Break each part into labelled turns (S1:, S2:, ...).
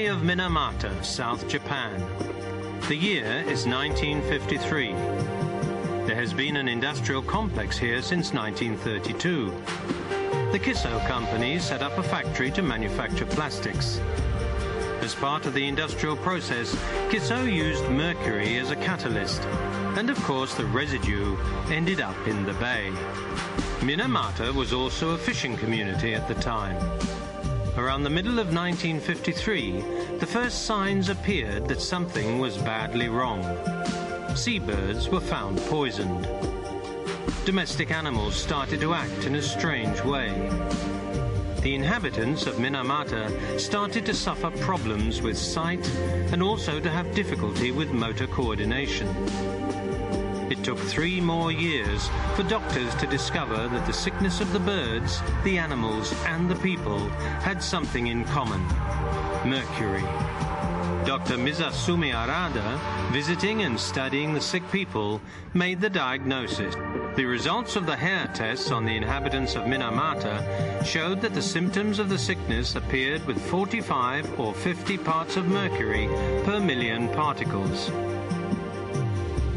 S1: of Minamata, South Japan. The year is 1953. There has been an industrial complex here since 1932. The Kiso company set up a factory to manufacture plastics. As part of the industrial process, Kiso used mercury as a catalyst, and of course the residue ended up in the bay. Minamata was also a fishing community at the time. Around the middle of 1953, the first signs appeared that something was badly wrong. Seabirds were found poisoned. Domestic animals started to act in a strange way. The inhabitants of Minamata started to suffer problems with sight and also to have difficulty with motor coordination. It took 3 more years for doctors to discover that the sickness of the birds, the animals, and the people had something in common: mercury. Dr. Mizasumi Arada, visiting and studying the sick people, made the diagnosis. The results of the hair tests on the inhabitants of Minamata showed that the symptoms of the sickness appeared with 45 or 50 parts of mercury per million particles.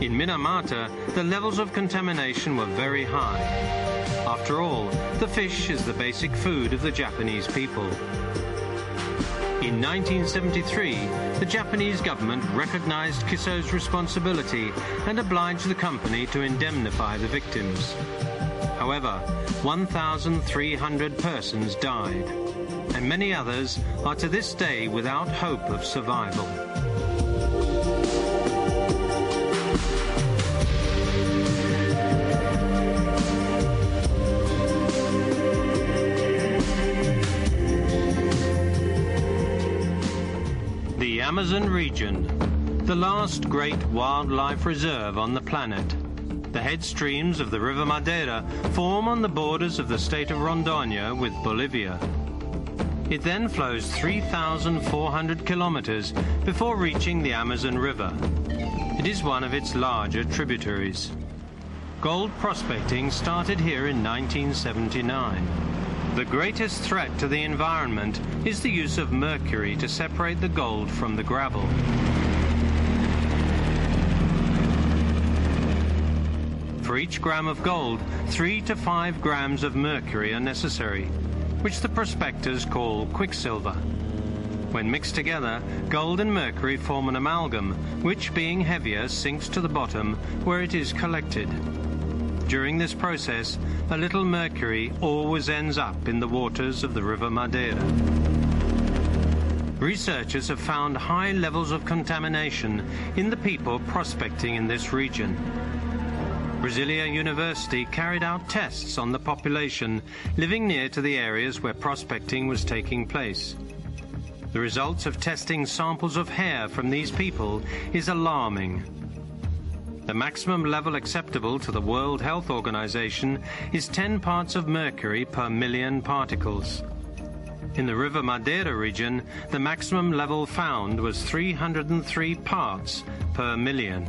S1: In Minamata, the levels of contamination were very high. After all, the fish is the basic food of the Japanese people. In 1973, the Japanese government recognized Kiso's responsibility and obliged the company to indemnify the victims. However, 1,300 persons died, and many others are to this day without hope of survival. The Amazon region, the last great wildlife reserve on the planet. The headstreams of the River Madeira form on the borders of the state of Rondônia with Bolivia. It then flows 3,400 kilometers before reaching the Amazon River. It is one of its larger tributaries. Gold prospecting started here in 1979. The greatest threat to the environment is the use of mercury to separate the gold from the gravel. For each gram of gold, 3 to 5 grams of mercury are necessary, which the prospectors call quicksilver. When mixed together, gold and mercury form an amalgam, which, being heavier, sinks to the bottom where it is collected. During this process, a little mercury always ends up in the waters of the River Madeira. Researchers have found high levels of contamination in the people prospecting in this region. Brasilia University carried out tests on the population living near to the areas where prospecting was taking place. The results of testing samples of hair from these people is alarming. The maximum level acceptable to the World Health Organization is 10 parts of mercury per million particles. In the River Madeira region, the maximum level found was 303 parts per million.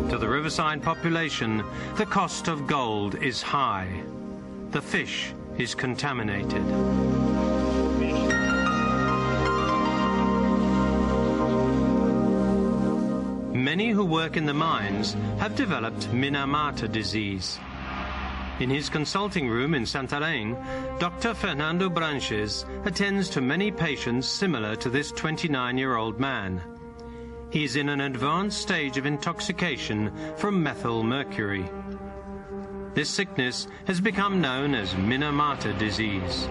S1: To the riverside population, the cost of gold is high. The fish is contaminated. Many who work in the mines have developed Minamata disease. In his consulting room in Santarém, Dr. Fernando Branches attends to many patients similar to this 29-year-old man. He is in an advanced stage of intoxication from methyl mercury. This sickness has become known as Minamata disease.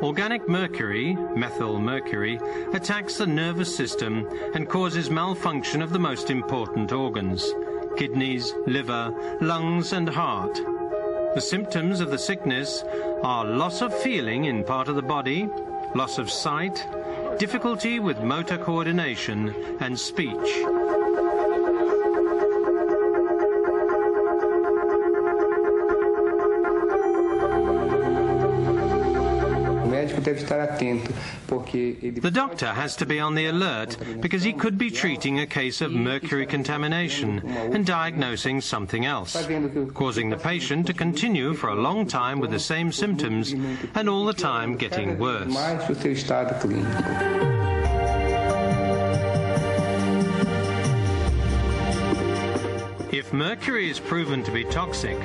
S1: Organic mercury, methyl mercury, attacks the nervous system and causes malfunction of the most important organs: kidneys, liver, lungs, and heart. The symptoms of the sickness are loss of feeling in part of the body, loss of sight, difficulty with motor coordination, and speech.
S2: O médico teve
S1: The doctor has to be on the alert because he could be treating a case of mercury contamination and diagnosing something else, causing the patient to continue for a long time with the same symptoms and all the time getting worse. If mercury is proven to be toxic,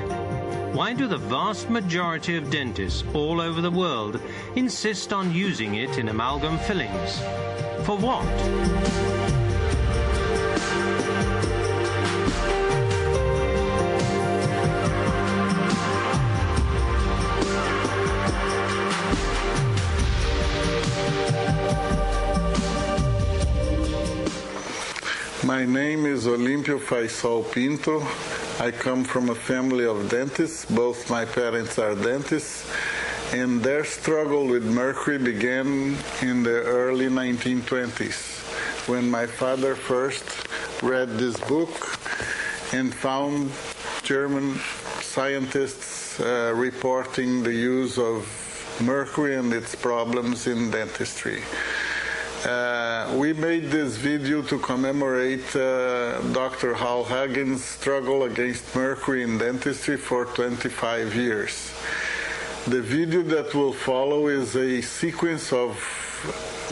S1: why do the vast majority of dentists all over the world insist on using it in amalgam fillings? For what?
S2: My name is Olímpio Faisal Pinto. I come from a family of dentists. Both my parents are dentists, and their struggle with mercury began in the early 1920s, when my father first read this book and found German scientists reporting the use of mercury and its problems in dentistry. We made this video to commemorate Dr. Hal Hagen's struggle against mercury in dentistry for 25 years. The video that will follow is a sequence of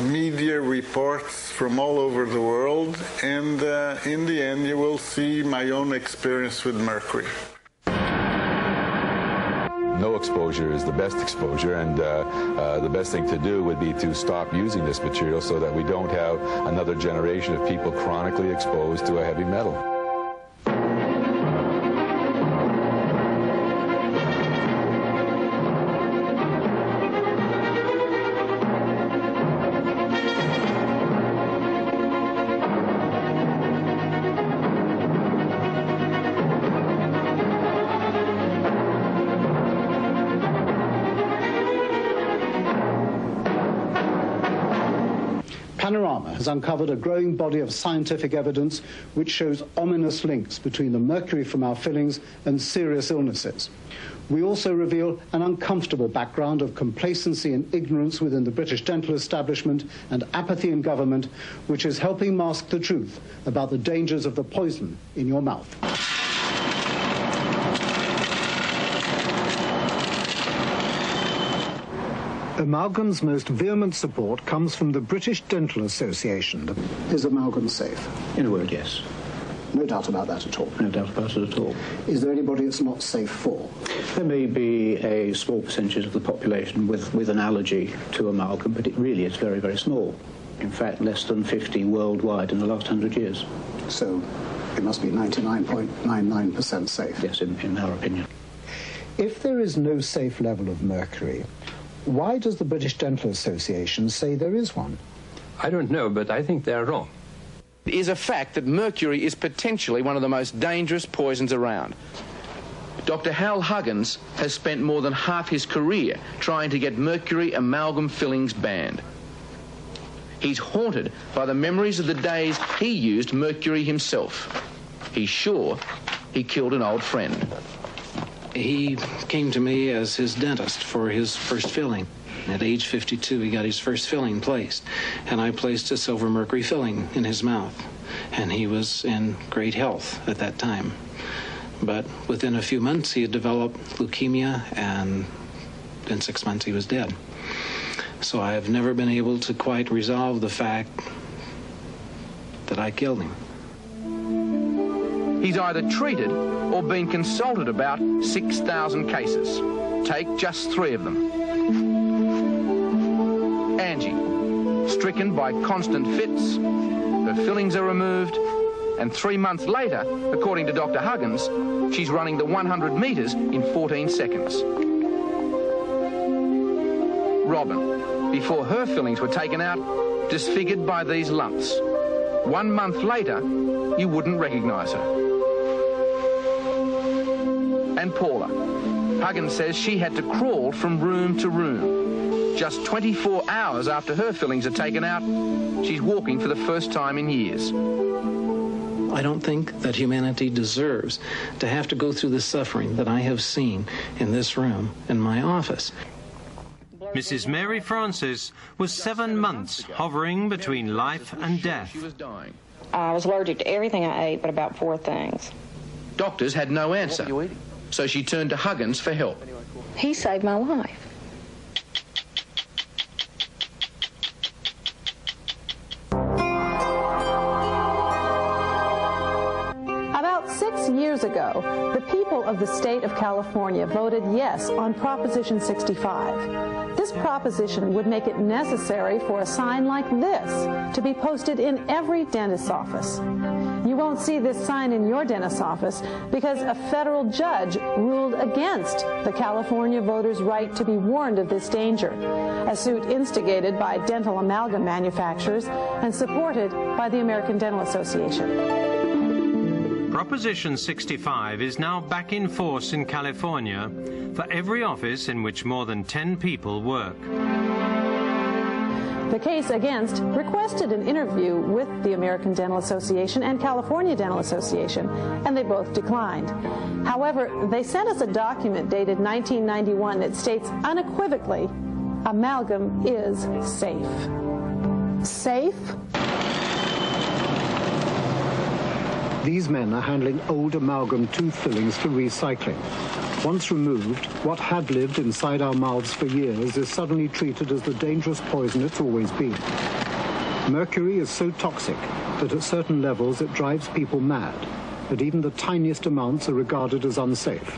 S2: media reports from all over the world, and in the end you will see my own experience with mercury.
S3: No exposure is the best exposure, and the best thing to do would be to stop using this material so that we don't have another generation of people chronically exposed to a heavy metal.
S4: Panorama has uncovered a growing body of scientific evidence which shows ominous links between the mercury from our fillings and serious illnesses. We also reveal an uncomfortable background of complacency and ignorance within the British dental establishment and apathy in government, which is helping mask the truth about the dangers of the poison in your mouth. Amalgam's most vehement support comes from the British Dental Association. Is amalgam safe?
S5: In a word, yes.
S4: No doubt about that at all?
S5: No doubt about it at all.
S4: Is there anybody it's not safe for?
S5: There may be a small percentage of the population with an allergy to amalgam, but it really is very, very small. In fact, less than 50 worldwide in the last 100 years.
S4: So it must be 99.99% safe?
S5: Yes, in our opinion.
S4: If there is no safe level of mercury, why does the British Dental Association say there is one?
S6: I don't know, but I think they're wrong.
S7: It is a fact that mercury is potentially one of the most dangerous poisons around. Dr. Hal Huggins has spent more than half his career trying to get mercury amalgam fillings banned. He's haunted by the memories of the days he used mercury himself. He's sure he killed an old friend.
S8: He came to me as his dentist for his first filling. At age 52, he got his first filling placed, and I placed a silver mercury filling in his mouth, and he was in great health at that time. But within a few months, he had developed leukemia, and in 6 months, he was dead. So I have never been able to quite resolve the fact that I killed him.
S7: He's either treated or been consulted about 6,000 cases. Take just 3 of them. Angie, stricken by constant fits, her fillings are removed, and 3 months later, according to Dr. Huggins, she's running the 100 metres in 14 seconds. Robin, before her fillings were taken out, disfigured by these lumps. 1 month later, you wouldn't recognise her. And Paula. Huggins says she had to crawl from room to room. Just 24 hours after her fillings are taken out, she's walking for the first time in years.
S8: I don't think that humanity deserves to have to go through the suffering that I have seen in this room, in my office.
S1: Mrs. Mary Francis was 7 months hovering between life and death.
S7: She was dying.
S9: I was allergic to everything I ate but about 4 things.
S7: Doctors had no answer, so she turned to Huggins for help.
S9: He saved my life.
S10: About 6 years ago, the people of the state of California voted yes on Proposition 65. This proposition would make it necessary for a sign like this to be posted in every dentist's office. You won't see this sign in your dentist's office because a federal judge ruled against the California voters' right to be warned of this danger, a suit instigated by dental amalgam manufacturers and supported by the American Dental Association.
S1: Proposition 65 is now back in force in California for every office in which more than 10 people work.
S10: The case against requested an interview with the American Dental Association and California Dental Association, and they both declined. However, they sent us a document dated 1991 that states unequivocally, amalgam is safe. Safe?
S4: These men are handling old amalgam tooth fillings for recycling. Once removed, what had lived inside our mouths for years is suddenly treated as the dangerous poison it's always been. Mercury is so toxic that at certain levels it drives people mad, but even the tiniest amounts are regarded as unsafe.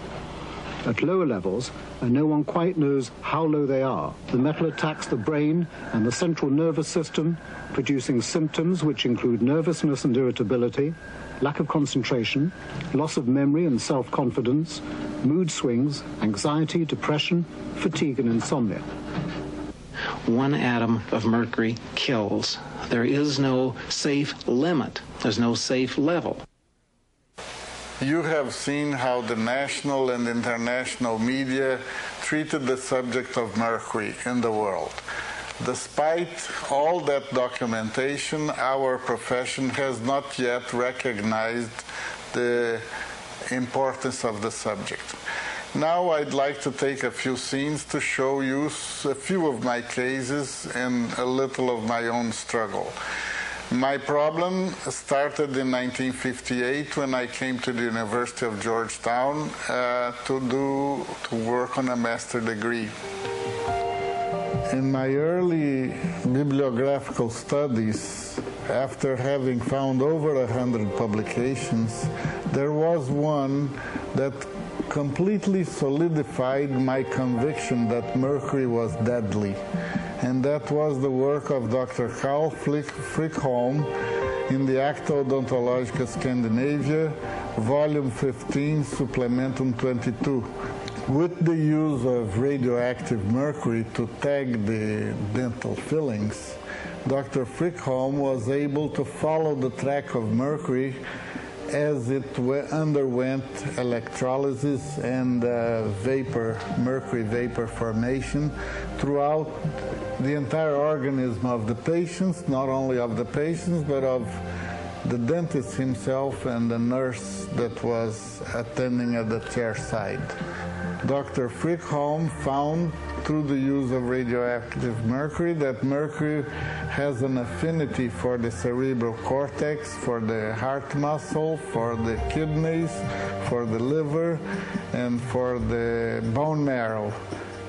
S4: At lower levels, and no one quite knows how low they are, the metal attacks the brain and the central nervous system, producing symptoms which include nervousness and irritability, lack of concentration, loss of memory and self-confidence, mood swings, anxiety, depression, fatigue and insomnia.
S8: 1 atom of mercury kills. There is no safe limit. There's no safe level.
S2: You have seen how the national and international media treated the subject of mercury in the world. Despite all that documentation, our profession has not yet recognized the importance of the subject. Now I'd like to take a few scenes to show you a few of my cases and a little of my own struggle. My problem started in 1958 when I came to the University of Georgetown to work on a master's degree. In my early bibliographical studies, after having found over 100 publications, there was one that completely solidified my conviction that mercury was deadly. And that was the work of Dr. Carl Frickholm in the Acta Odontologica Scandinavia, Volume 15, Supplementum 22. With the use of radioactive mercury to tag the dental fillings, Dr. Frickholm was able to follow the track of mercury as it underwent electrolysis and mercury vapor formation throughout the entire organism of the patients, not only of the patients, but of the dentist himself and the nurse that was attending at the chair side. Dr. Frickholm found through the use of radioactive mercury that mercury has an affinity for the cerebral cortex, for the heart muscle, for the kidneys, for the liver, and for the bone marrow.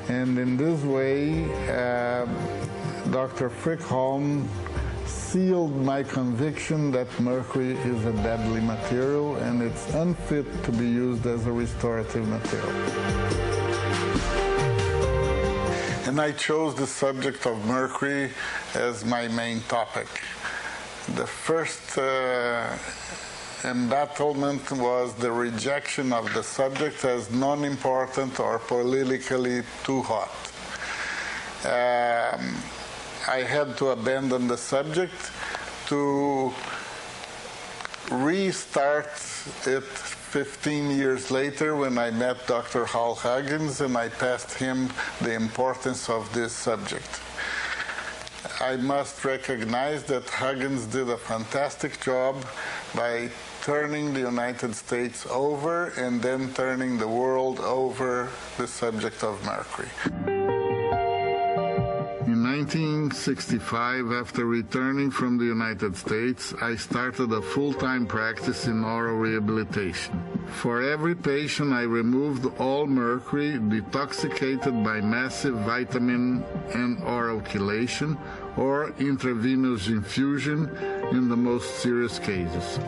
S2: And in this way, Dr. Frickholm sealed my conviction that mercury is a deadly material and it's unfit to be used as a restorative material. And I chose the subject of mercury as my main topic. The first embattlement was the rejection of the subject as non-important or politically too hot. I had to abandon the subject to restart it 15 years later when I met Dr. Hal Huggins and I passed him the importance of this subject. I must recognize that Huggins did a fantastic job by turning the United States over and then turning the world over the subject of mercury. 1965, after returning from the United States, I started a full-time practice in oral rehabilitation. For every patient, I removed all mercury detoxicated by massive vitamin and oral chelation or intravenous infusion in the most serious cases.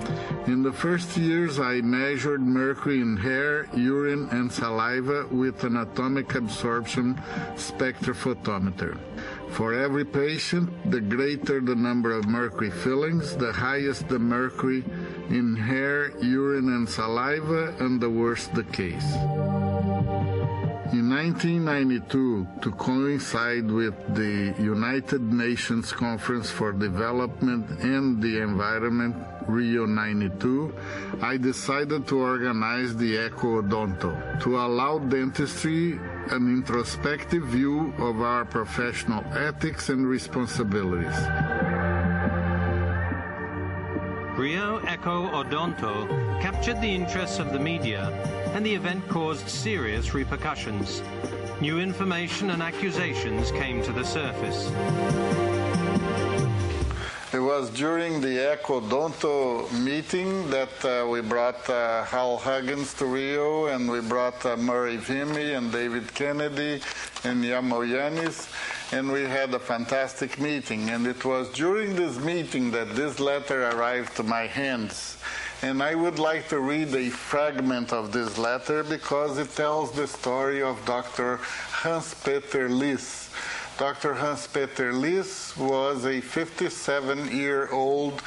S2: In the first years, I measured mercury in hair, urine, and saliva with an atomic absorption spectrophotometer. For every patient, the greater the number of mercury fillings, the highest the mercury in hair, urine, and saliva, and the worse the case. In 1992, to coincide with the United Nations Conference for Development and the Environment, Rio 92, I decided to organize the Eco-Odonto to allow dentistry an introspective view of our professional ethics and responsibilities.
S1: Rio Eco-Odonto captured the interests of the media, and the event caused serious repercussions. New information and accusations came to the surface.
S2: It was during the Eco-Odonto meeting that we brought Hal Huggins to Rio, and we brought Murray Vimy and David Kennedy and Yamo Yanis, and we had a fantastic meeting. And it was during this meeting that this letter arrived to my hands. And I would like to read a fragment of this letter because it tells the story of Dr. Hans-Peter Liss. Dr. Hans-Peter Liss was a 57-year-old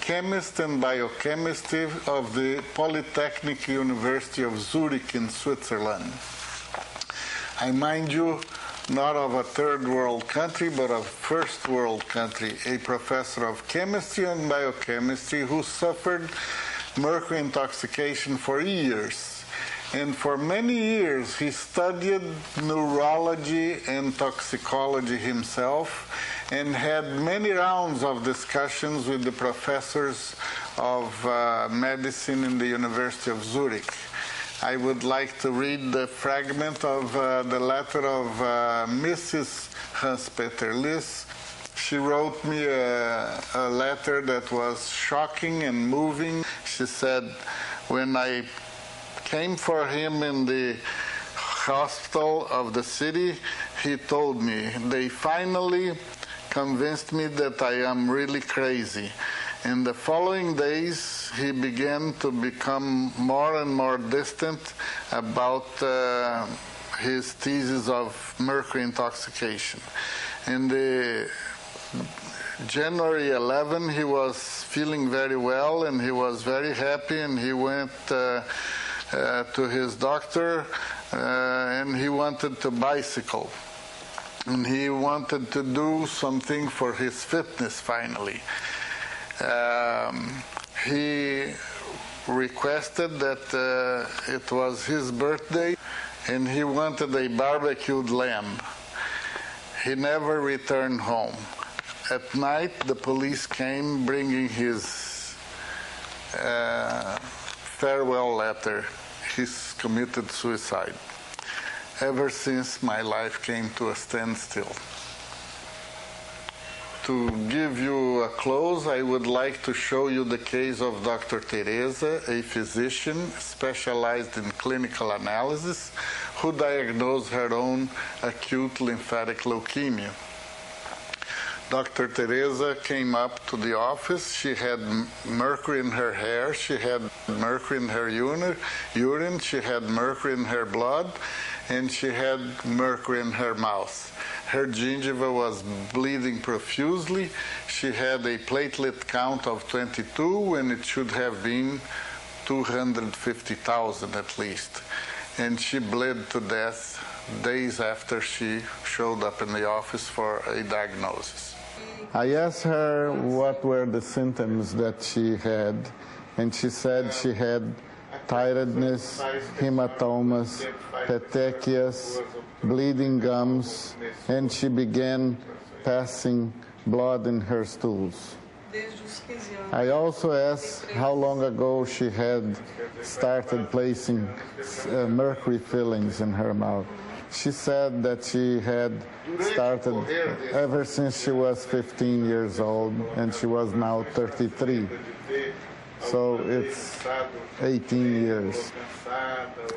S2: chemist and biochemist of the Polytechnic University of Zurich in Switzerland. I mind you, not of a third world country, but of first world country, a professor of chemistry and biochemistry who suffered mercury intoxication for years. And for many years, he studied neurology and toxicology himself and had many rounds of discussions with the professors of medicine in the University of Zurich. I would like to read the fragment of the letter of Mrs. Hans-Peter Liss. She wrote me a letter that was shocking and moving. She said, when I came for him in the hospital of the city, he told me, they finally convinced me that I am really crazy. In the following days, he began to become more and more distant about his thesis of mercury intoxication. In the January 11, he was feeling very well and he was very happy, and he went to his doctor and he wanted to bicycle. And he wanted to do something for his fitness finally. He requested that it was his birthday and he wanted a barbecued lamb. He never returned home. At night, the police came bringing his farewell letter. He's committed suicide. Ever since, my life came to a standstill. To give you a close, I would like to show you the case of Dr. Teresa, a physician specialized in clinical analysis, who diagnosed her own acute lymphatic leukemia. Dr. Teresa came up to the office. She had mercury in her hair, she had mercury in her urine, she had mercury in her blood, and she had mercury in her mouth. Her gingiva was bleeding profusely. She had a platelet count of 22 when it should have been 250,000 at least. And she bled to death days after she showed up in the office for a diagnosis. I asked her what were the symptoms that she had, and she said she had tiredness, hematomas, petechias, bleeding gums, and she began passing blood in her stools. I also asked how long ago she had started placing mercury fillings in her mouth. She said that she had started ever since she was 15 years old, and she was now 33. So it's 18 years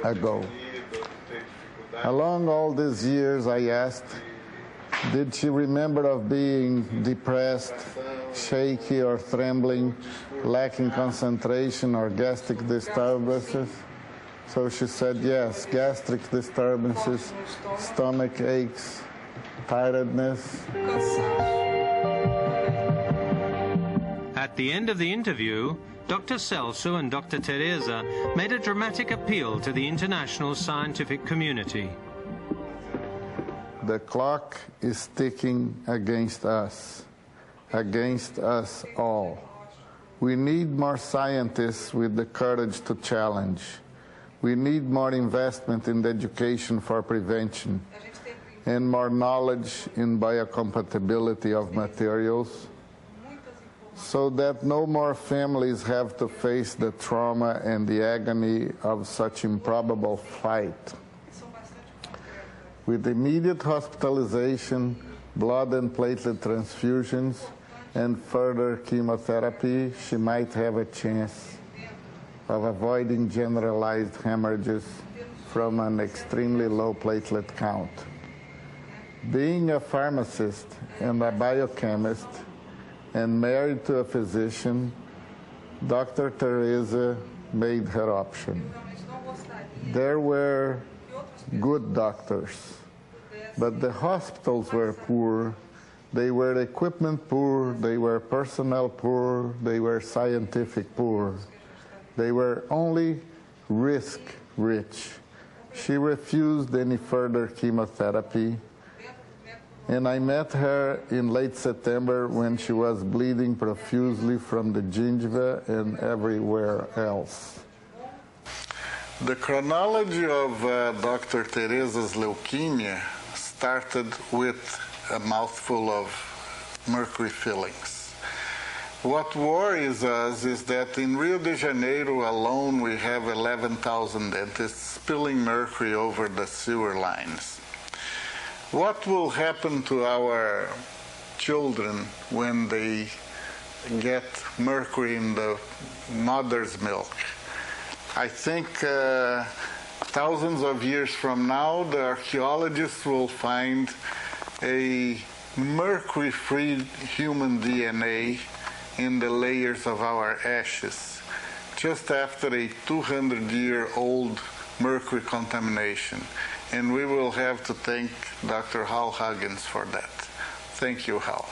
S2: ago. Along all these years, I asked, did she remember of being depressed, shaky or trembling, lacking concentration or gastric disturbances? So she said yes, gastric disturbances, stomach aches, tiredness.
S1: At the end of the interview, Dr. Celso and Dr. Teresa made a dramatic appeal to the international scientific community.
S2: The clock is ticking against us all. We need more scientists with the courage to challenge. We need more investment in education for prevention and more knowledge in biocompatibility of materials so that no more families have to face the trauma and the agony of such improbable flight. With immediate hospitalization, blood and platelet transfusions, and further chemotherapy, she might have a chance of avoiding generalized hemorrhages from an extremely low platelet count. Being a pharmacist and a biochemist and married to a physician, Dr. Teresa made her option. There were good doctors, but the hospitals were poor. They were equipment poor, they were personnel poor, they were scientific poor. They were only risk rich. She refused any further chemotherapy, and I met her in late September when she was bleeding profusely from the gingiva and everywhere else. The chronology of Dr. Teresa's leukemia started with a mouthful of mercury fillings. What worries us is that in Rio de Janeiro alone we have 11,000 dentists spilling mercury over the sewer lines. What will happen to our children when they get mercury in the mother's milk? I think thousands of years from now, the archaeologists will find a mercury-free human DNA in the layers of our ashes, just after a 200-year-old mercury contamination. And we will have to thank Dr. Hal Huggins for that. Thank you, Hal.